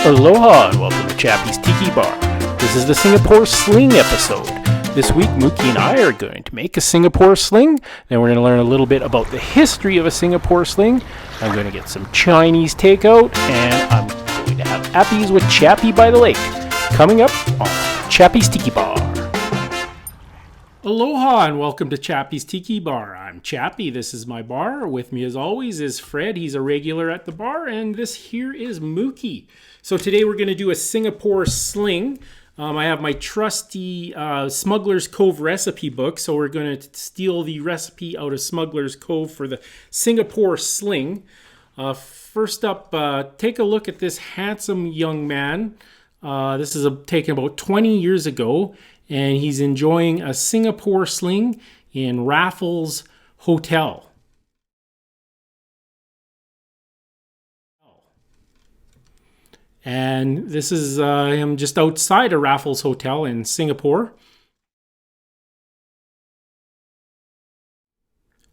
Aloha and welcome to Chappie's Tiki Bar. This is the Singapore Sling episode. This week, Mookie and I are going to make a Singapore Sling. Then we're going to learn a little bit about the history of a Singapore Sling. I'm going to get some Chinese takeout, and I'm going to have appies with Chappie by the lake. Coming up on Chappie's Tiki Bar. Aloha and welcome to Chappie's Tiki Bar. I'm Chappie. This is my bar. With me as always is Fred. He's a regular at the bar. And this here is Mookie. So today we're going to do a Singapore Sling. I have my trusty Smuggler's Cove recipe book. So we're going to steal the recipe out of Smuggler's Cove for the Singapore Sling. First up, take a look at this handsome young man. This is taken about 20 years ago. And he's enjoying a Singapore Sling in Raffles Hotel. And this is him just outside a Raffles Hotel in Singapore.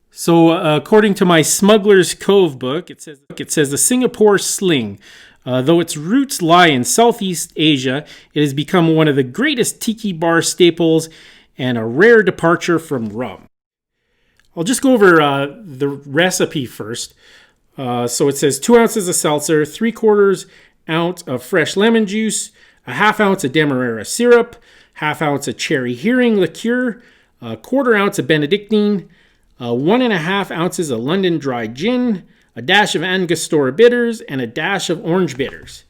So according to my Smuggler's Cove book, it says the Singapore Sling. Though its roots lie in Southeast Asia, it has become one of the greatest tiki bar staples and a rare departure from rum. I'll just go over the recipe first. So it says 2 ounces of seltzer, 3/4 ounce of fresh lemon juice, a 1/2 ounce of Demerara syrup, 1/2 ounce of cherry hearing liqueur, a 1/4 ounce of Benedictine, 1.5 ounces of London dry gin, a dash of Angostura bitters, and a dash of orange bitters.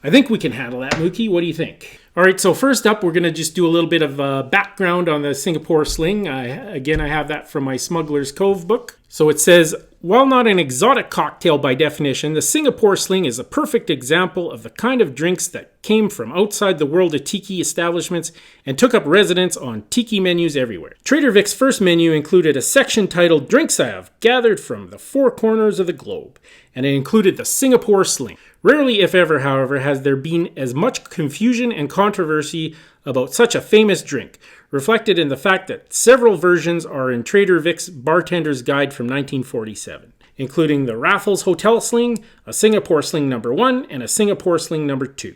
I think we can handle that, Mookie. What do you think? All right, so first up, we're going to just do a little bit of background on the Singapore Sling. I have that from my Smuggler's Cove book. So it says, while not an exotic cocktail by definition, the Singapore Sling is a perfect example of the kind of drinks that came from outside the world of tiki establishments and took up residence on tiki menus everywhere. Trader Vic's first menu included a section titled Drinks I Have Gathered from the Four Corners of the Globe, and it included the Singapore Sling. Rarely, if ever, however, has there been as much confusion and controversy about such a famous drink, reflected in the fact that several versions are in Trader Vic's Bartender's Guide from 1947, including the Raffles Hotel Sling, a Singapore Sling No. 1, and a Singapore Sling No. 2.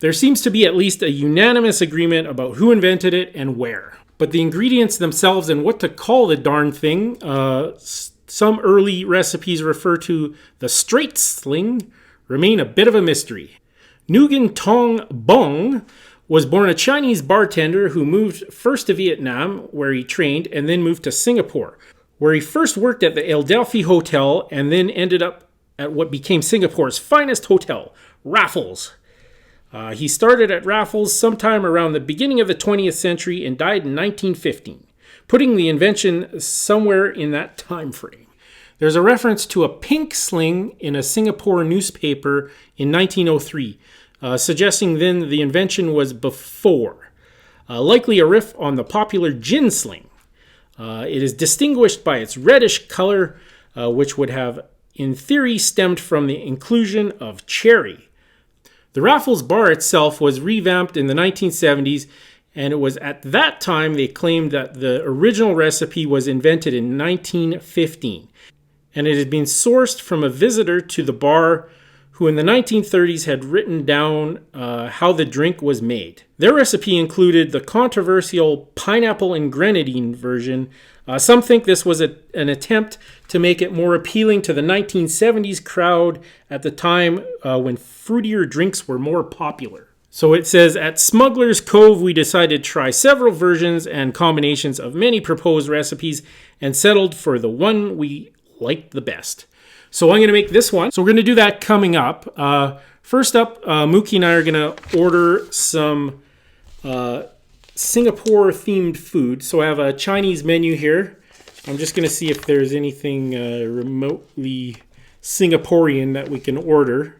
There seems to be at least a unanimous agreement about who invented it and where. But the ingredients themselves and what to call the darn thing, some early recipes refer to the straight sling, remain a bit of a mystery. Nguyen Tong Bong was born a Chinese bartender who moved first to Vietnam, where he trained, and then moved to Singapore, where he first worked at the Adelphi Hotel and then ended up at what became Singapore's finest hotel, Raffles. He started at Raffles sometime around the beginning of the 20th century and died in 1915, putting the invention somewhere in that time frame. There's a reference to a pink sling in a Singapore newspaper in 1903, suggesting then the invention was before. Likely a riff on the popular gin sling. It is distinguished by its reddish color, which would have, in theory, stemmed from the inclusion of cherry. The Raffles bar itself was revamped in the 1970s, and it was at that time they claimed that the original recipe was invented in 1915. And it had been sourced from a visitor to the bar who in the 1930s had written down how the drink was made. Their recipe included the controversial pineapple and grenadine version. Some think this was an attempt to make it more appealing to the 1970s crowd at the time when fruitier drinks were more popular. So it says, at Smuggler's Cove, we decided to try several versions and combinations of many proposed recipes and settled for the one we liked the best. So I'm going to make this one. So we're going to do that coming up. First up, Mookie and I are going to order some Singapore-themed food. So I have a Chinese menu here. I'm just going to see if there's anything remotely Singaporean that we can order.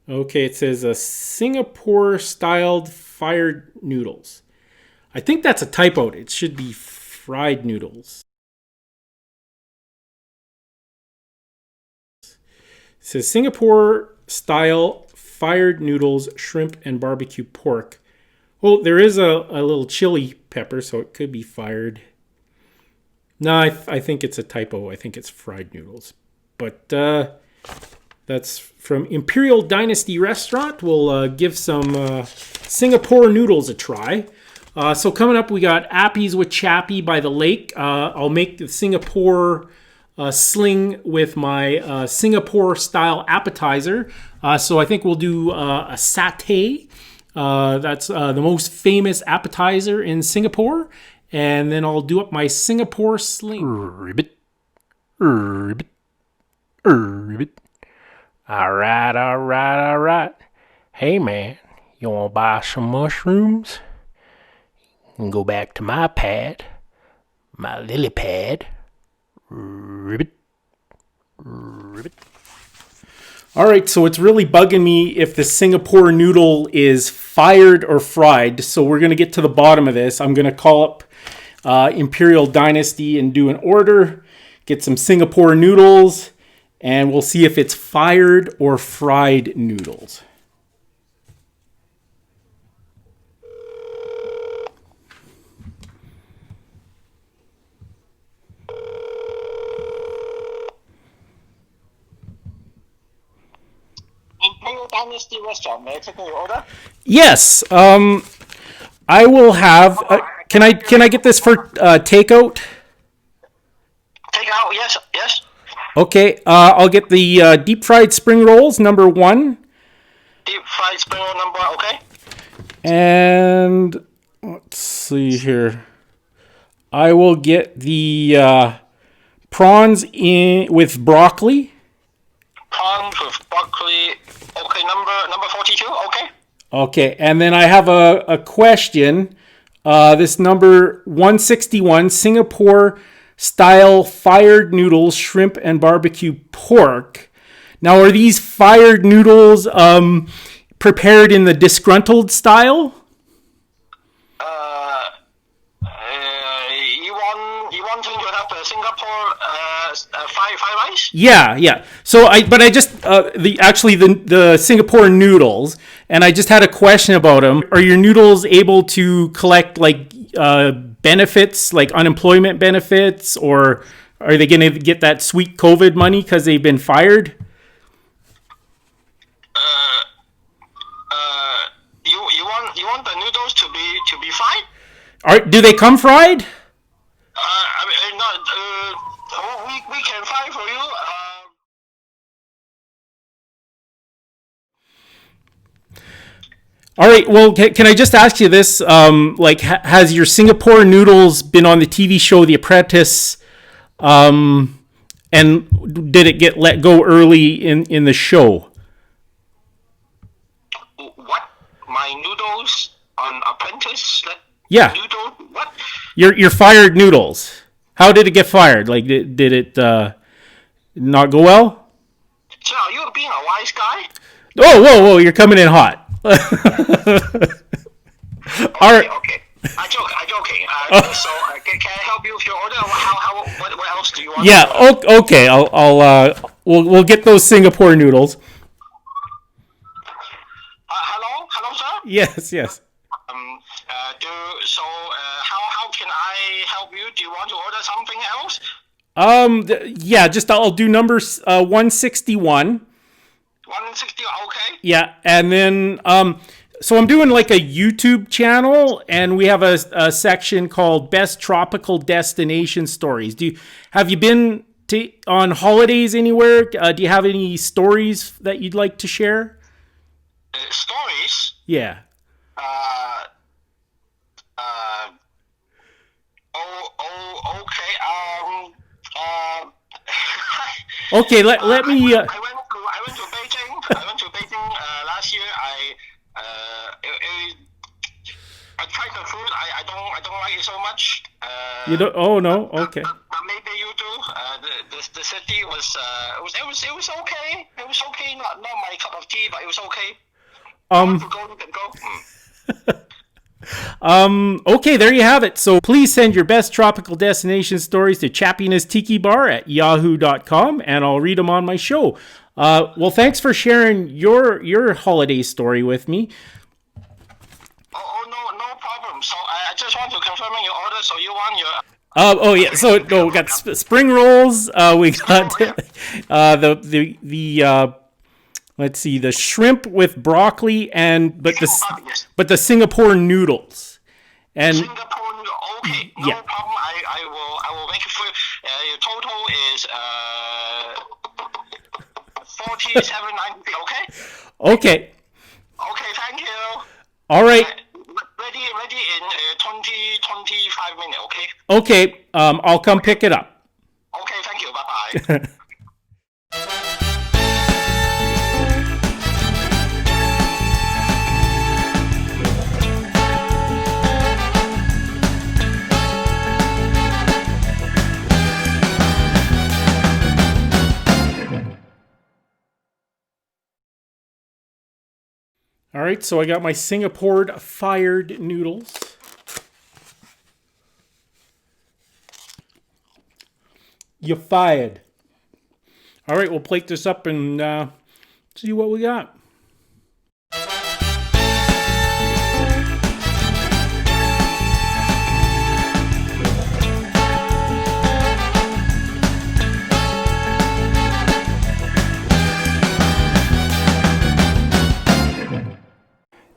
Okay, it says Singapore-styled fired noodles. I think that's a typo. It should be fried noodles. It says Singapore-style fired noodles, shrimp, and barbecue pork. Well, there is a little chili pepper, so it could be fired. No, I think it's a typo. I think it's fried noodles. But That's from Imperial Dynasty Restaurant. We'll give some Singapore noodles a try. So coming up, we got Appies with Chappie by the lake. I'll make the Singapore Sling with my Singapore-style appetizer. So I think we'll do a Satay. That's the most famous appetizer in Singapore. And then I'll do up my Singapore Sling. Ribbit. All right. Hey, man, you want to buy some mushrooms? You can go back to my pad, my lily pad. Ribbit. All right, so it's really bugging me if the Singapore noodle is fired or fried. So we're going to get to the bottom of this. I'm going to call up Imperial Dynasty and do an order, get some Singapore noodles, and we'll see if it's fired or fried noodles. Imperial Dynasty restaurant. May I take your order? Yes, I will have. Can I get this for takeout? Take out. Yes. Okay, I'll get the deep fried spring rolls, number 1. Deep fried spring roll number. Okay. And let's see here. I will get the prawns with broccoli. Prawns with broccoli. Okay, number 42. Okay. Okay, and then I have a question. This number 161, Singapore style fired noodles, shrimp and barbecue pork. Now, are these fired noodles prepared in the disgruntled style? You want to have the Singapore fried rice? Yeah. So I just the Singapore noodles, and I just had a question about them. Are your noodles able to collect like benefits, like unemployment benefits, or are they going to get that sweet COVID money because they've been fired? You want the noodles to be fried? Do they come fried? We can fry for you. All right. Well, can I just ask you this? Has your Singapore noodles been on the TV show The Apprentice? And did it get let go early in the show? What? My noodles on Apprentice? Yeah. Noodle? What? Your fired noodles. How did it get fired? Like, did it not go well? So are you being a wise guy? Oh, whoa! You're coming in hot. All right. Okay. I'm joking. So can I help you with your order? What else do you want? Yeah. Okay. We'll get those Singapore noodles. Hello, sir. Yes. How can I help you? Do you want to order something else? Yeah. I'll do number 161. 160. Okay. Yeah, and then so I'm doing like a YouTube channel, and we have a section called Best Tropical Destination Stories. Have you been on holidays anywhere? Do you have any stories that you'd like to share? Stories? Yeah. Okay. Okay. Let me. I went to Beijing. Last year. I tried the food. I don't like it so much. You don't? Oh no. Okay. But maybe you do. The city was it was okay. It was okay. Not my cup of tea, but it was okay. You can go. Okay, there you have it. So please send your best tropical destination stories to Chappiness Tiki Bar at yahoo.com, and I'll read them on my show. Well, thanks for sharing your holiday story with me. No problem. So I just want to confirm your order. So you want your... Oh yeah. So no, we got spring rolls. We got the let's see, the shrimp with broccoli but Yes. the Singapore noodles. And Singapore noodle. Okay, no yeah. problem. I will make it for you. Your total is 47.90. Okay. Okay. Okay. Thank you. All right. Ready in 25 minutes. Okay. Okay. I'll come pick it up. Okay. Thank you. Bye bye. All right, so I got my Singapore fired noodles. You fired. All right, we'll plate this up and see what we got.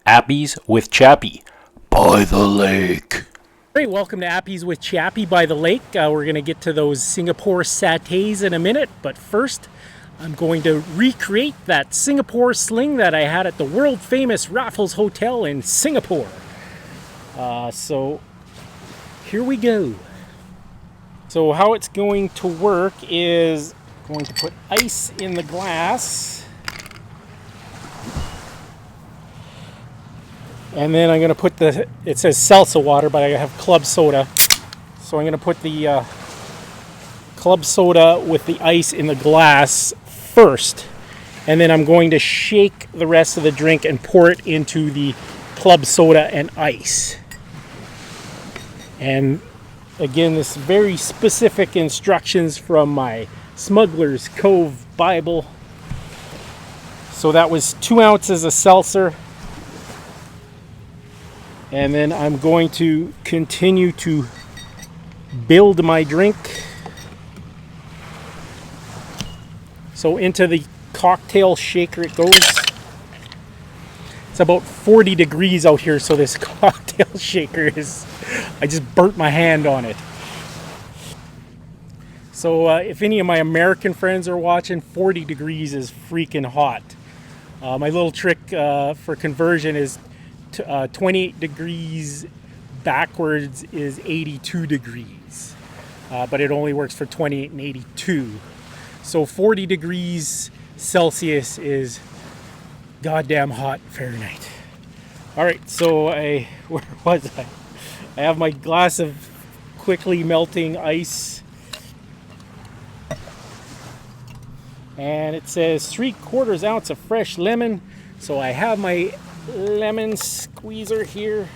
Appies with Chappie by the lake. Great, welcome to Appies with Chappie by the lake. We're going to get to those Singapore Satays in a minute, but first I'm going to recreate that Singapore Sling that I had at the world famous Raffles Hotel in Singapore. So here we go. So how it's going to work is going to put ice in the glass. And then I'm going to put it says salsa water, but I have club soda. So I'm going to put the club soda with the ice in the glass first. And then I'm going to shake the rest of the drink and pour it into the club soda and ice. And again, this very specific instructions from my Smuggler's Cove Bible. So that was 2 ounces of seltzer. And then I'm going to continue to build my drink. So into the cocktail shaker it goes. It's about 40 degrees out here, so this cocktail shaker I just burnt my hand on it. So if any of my American friends are watching, 40 degrees is freaking hot. My little trick for conversion is 28 degrees backwards is 82 degrees, but it only works for 28 and 82. So 40 degrees Celsius is goddamn hot Fahrenheit. All right, so where was I? I have my glass of quickly melting ice, and it says 3/4 ounce of fresh lemon. So I have my lemon squeezer here.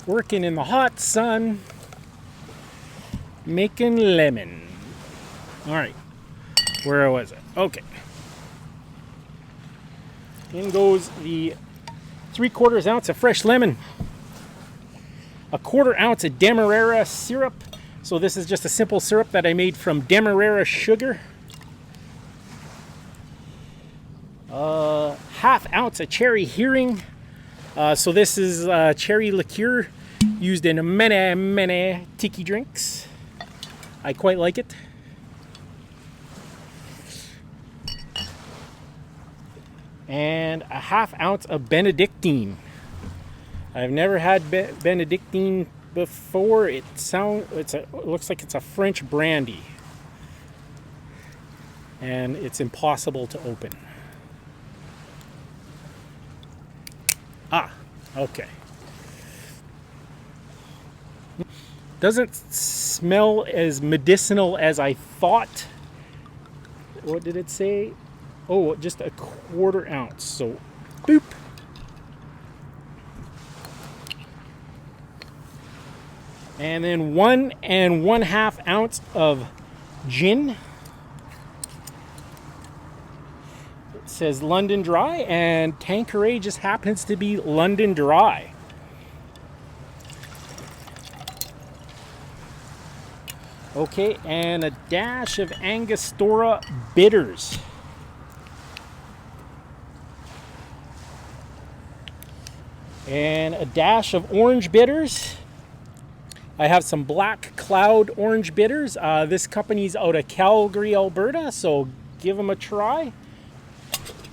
Working in the hot sun, making lemon. All right, where was it? Okay. In goes the 3/4 ounce of fresh lemon, 1/4 ounce of Demerara syrup. So this is just a simple syrup that I made from Demerara sugar. 1/2 ounce of cherry hearing. So this is cherry liqueur used in many tiki drinks. I quite like it. And 1/2 ounce of Benedictine. I've never had Benedictine before. It looks like it's a French brandy, and it's impossible to open. Okay. Doesn't smell as medicinal as I thought. What did it say? Oh, just 1/4 ounce. So, boop. And then 1 1/2 ounce of gin. It says London Dry, and Tanqueray just happens to be London Dry. Okay, and a dash of Angostura bitters. And a dash of orange bitters. I have some Black Cloud orange bitters. This company's out of Calgary, Alberta, so give them a try.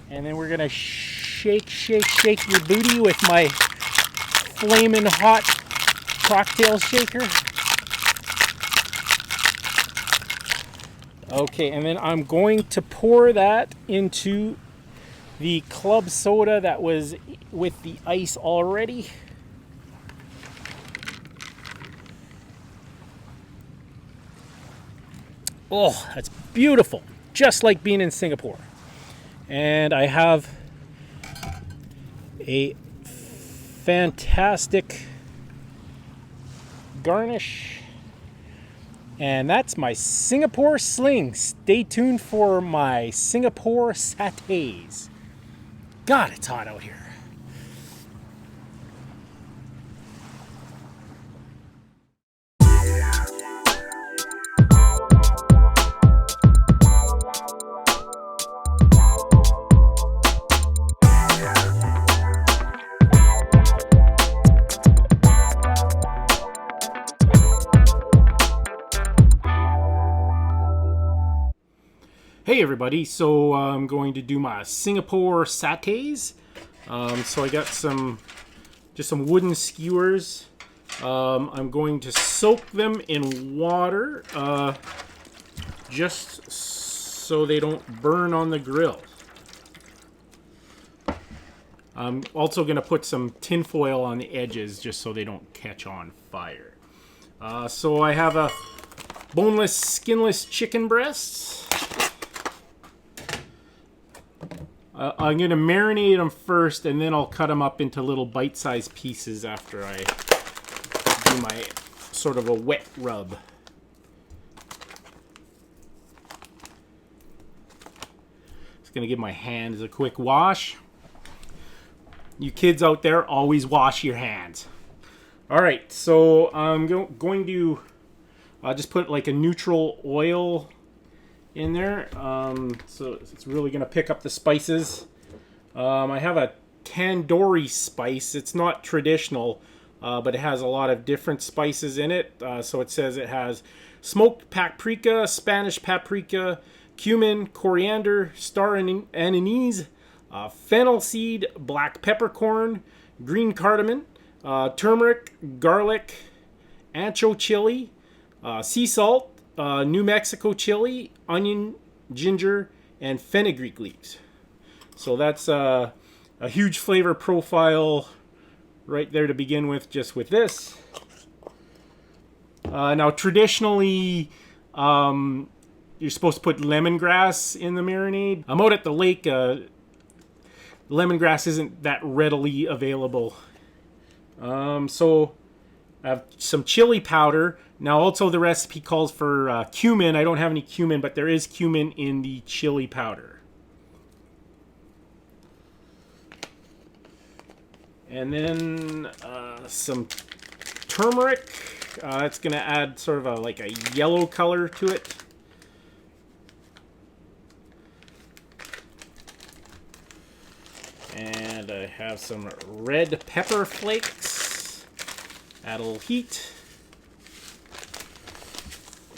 And then we're gonna shake, shake, shake your booty with my flaming hot cocktail shaker. Okay, and then I'm going to pour that into the club soda that was with the ice already. Oh, that's beautiful. Just like being in Singapore. And I have a fantastic garnish. And that's my Singapore Sling. Stay tuned for my Singapore Satays. God, it's hot out here. Hey everybody, so I'm going to do my Singapore Satays. So I got just some wooden skewers. I'm going to soak them in water just so they don't burn on the grill. I'm also going to put some tin foil on the edges just so they don't catch on fire. So I have a boneless, skinless chicken breasts. I'm going to marinate them first, and then I'll cut them up into little bite-sized pieces after I do my sort of a wet rub. Just going to give my hands a quick wash. You kids out there, always wash your hands. All right, so I'm going to just put like a neutral oil in there, so it's really going to pick up the spices. I have a tandoori spice. It's not traditional, but it has a lot of different spices in it. So it says it has smoked paprika, Spanish paprika, cumin, coriander, star anise, fennel seed, black peppercorn, green cardamom, turmeric, garlic, ancho chili, sea salt, New Mexico chili, onion, ginger, and fenugreek leaves. So that's a huge flavor profile right there to begin with, just with this. Now, traditionally, you're supposed to put lemongrass in the marinade. I'm out at the lake. Lemongrass isn't that readily available. So I have some chili powder. Now, also the recipe calls for cumin. I don't have any cumin, but there is cumin in the chili powder. And then some turmeric. It's going to add sort of like a yellow color to it. And I have some red pepper flakes. Add a little heat.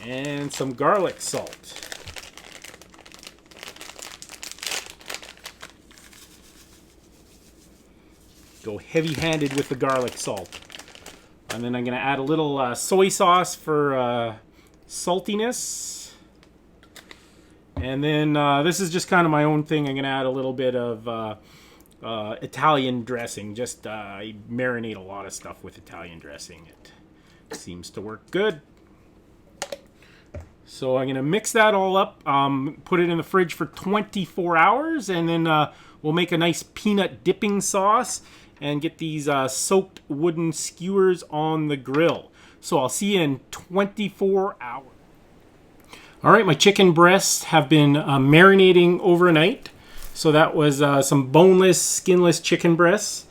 And some garlic salt. Go heavy-handed with the garlic salt. And then I'm going to add a little soy sauce for saltiness. And then this is just kind of my own thing. I'm going to add a little bit of Italian dressing. Just I marinate a lot of stuff with Italian dressing. It seems to work good. So I'm going to mix that all up, put it in the fridge for 24 hours, and then we'll make a nice peanut dipping sauce and get these soaked wooden skewers on the grill. So I'll see you in 24 hours. All right, my chicken breasts have been marinating overnight. So that was some boneless, skinless chicken breasts.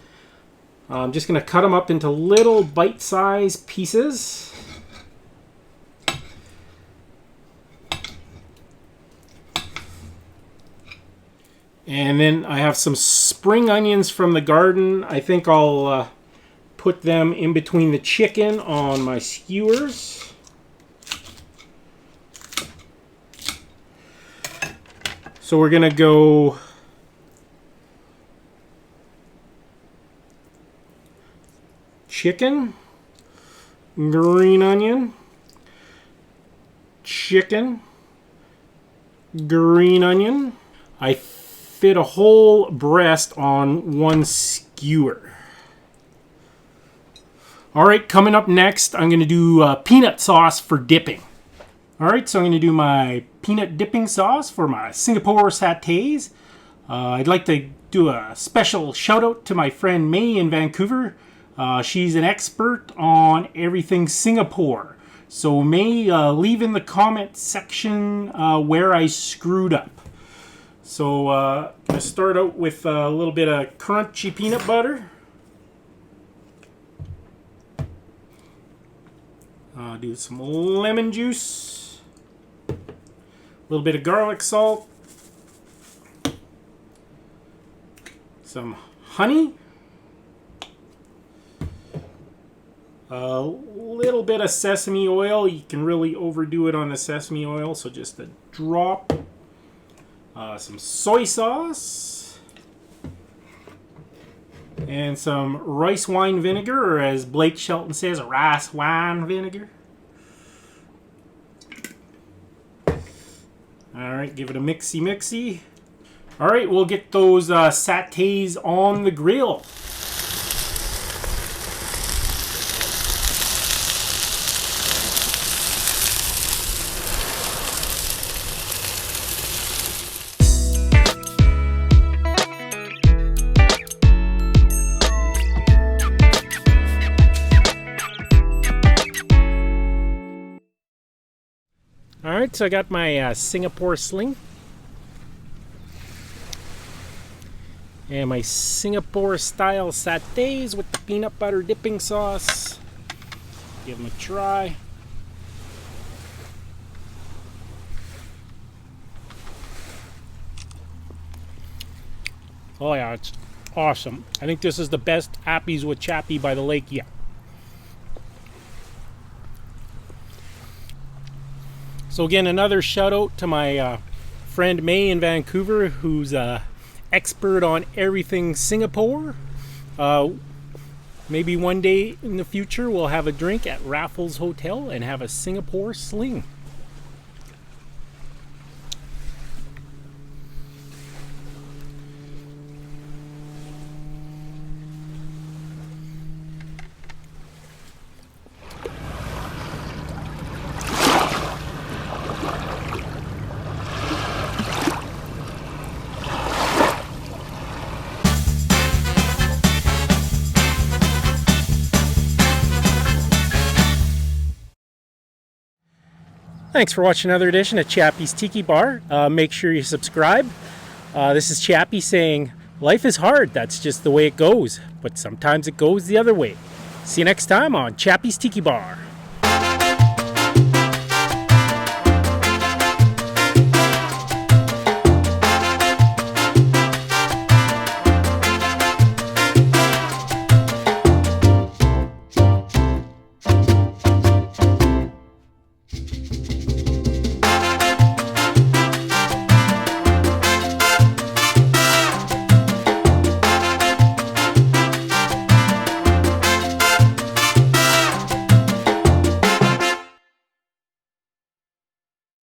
I'm just going to cut them up into little bite-sized pieces. And then I have some spring onions from the garden. I think I'll put them in between the chicken on my skewers. So we're gonna go chicken, green onion, chicken, green onion. I fit a whole breast on one skewer. Alright, coming up next, I'm going to do peanut sauce for dipping. Alright, so I'm going to do my peanut dipping sauce for my Singapore Satays. I'd like to do a special shout out to my friend May in Vancouver. She's an expert on everything Singapore. So May, leave in the comment section where I screwed up. So I'm going to start out with a little bit of crunchy peanut butter. Do some lemon juice. A little bit of garlic salt. Some honey. A little bit of sesame oil. You can really overdo it on the sesame oil, so just a drop. Some soy sauce. And some rice wine vinegar, or as Blake Shelton says, rice wine vinegar. Alright, give it a mixy. Alright, we'll get those satays on the grill. Alright, so I got my Singapore Sling. And my Singapore style satays with the peanut butter dipping sauce. Give them a try. Oh yeah, it's awesome. I think this is the best appies with chappie by the lake yet. So again, another shout out to my friend May in Vancouver, who's expert on everything Singapore. Maybe one day in the future we'll have a drink at Raffles Hotel and have a Singapore Sling. Thanks for watching another edition of Chappie's Tiki Bar. Make sure you subscribe. This is Chappie saying, life is hard, that's just the way it goes, but sometimes it goes the other way. See you next time on Chappie's Tiki Bar.